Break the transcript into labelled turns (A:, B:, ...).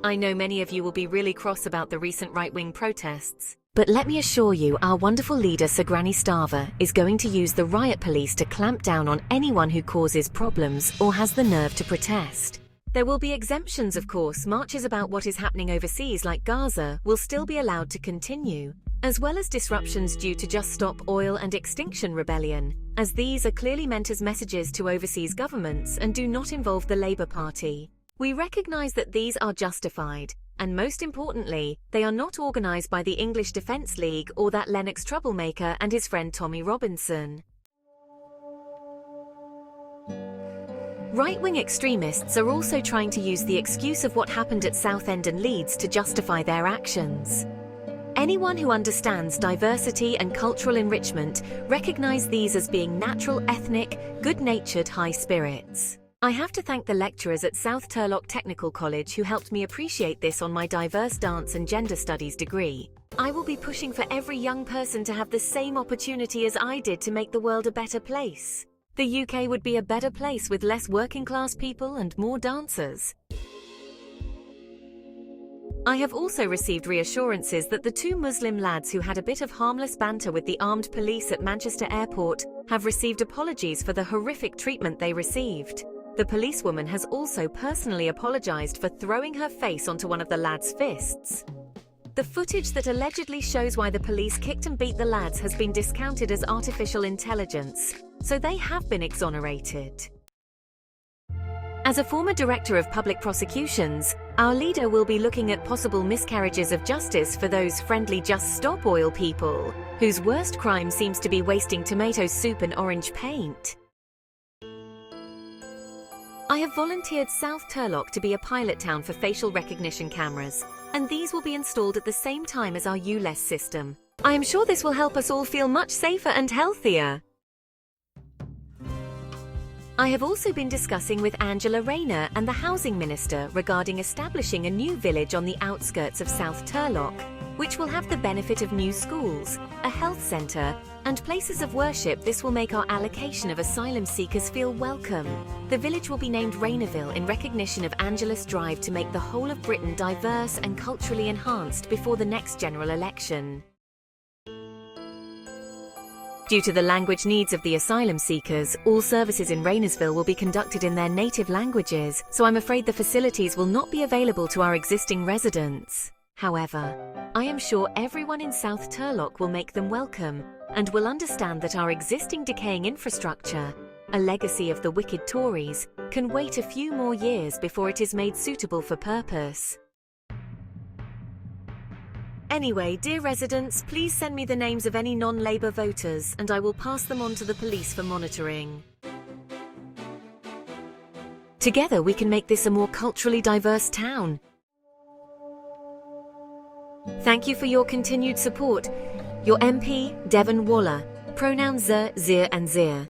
A: I know many of you will be really cross about the recent right-wing protests. But let me assure you, our wonderful leader Sir Granny Starver is going to use the riot police to clamp down on anyone who causes problems or has the nerve to protest. There will be exemptions, of course. Marches about what is happening overseas like Gaza will still be allowed to continue, as well as disruptions due to Just Stop Oil and Extinction Rebellion, as these are clearly meant as messages to overseas governments and do not involve the Labour Party. We recognise that these are justified, and most importantly, they are not organised by the English Defence League or that Lennox troublemaker and his friend Tommy Robinson. Right-wing extremists are also trying to use the excuse of what happened at Southend and Leeds to justify their actions. Anyone who understands diversity and cultural enrichment recognise these as being natural, ethnic, good-natured high spirits. I have to thank the lecturers at South Terlock Technical College who helped me appreciate this on my diverse dance and gender studies degree. I will be pushing for every young person to have the same opportunity as I did to make the world a better place. The UK would be a better place with less working-class people and more dancers. I have also received reassurances that the two Muslim lads who had a bit of harmless banter with the armed police at Manchester Airport have received apologies for the horrific treatment they received. The policewoman has also personally apologised for throwing her face onto one of the lads' fists. The footage that allegedly shows why the police kicked and beat the lads has been discounted as artificial intelligence, so they have been exonerated. As a former director of public prosecutions, our leader will be looking at possible miscarriages of justice for those friendly Just Stop Oil people, whose worst crime seems to be wasting tomato soup and orange paint. I have volunteered South Terlock to be a pilot town for facial recognition cameras, and these will be installed at the same time as our ULES system. I am sure this will help us all feel much safer and healthier. I have also been discussing with Angela Rayner and the Housing Minister regarding establishing a new village on the outskirts of South Terlock, which will have the benefit of new schools, a health centre, and places of worship. This will make our allocation of asylum seekers feel welcome. The village will be named Raynerville in recognition of Angela's drive to make the whole of Britain diverse and culturally enhanced before the next general election. Due to the language needs of the asylum seekers, all services in Raynersville will be conducted in their native languages, so I'm afraid the facilities will not be available to our existing residents. However, I am sure everyone in South Terlock will make them welcome and will understand that our existing decaying infrastructure, a legacy of the wicked Tories, can wait a few more years before it is made suitable for purpose. Anyway, dear residents, please send me the names of any non-Labour voters and I will pass them on to the police for monitoring. Together we can make this a more culturally diverse town. Thank you for your continued support. Your MP, Devon Waller, pronouns ze, zir and zir.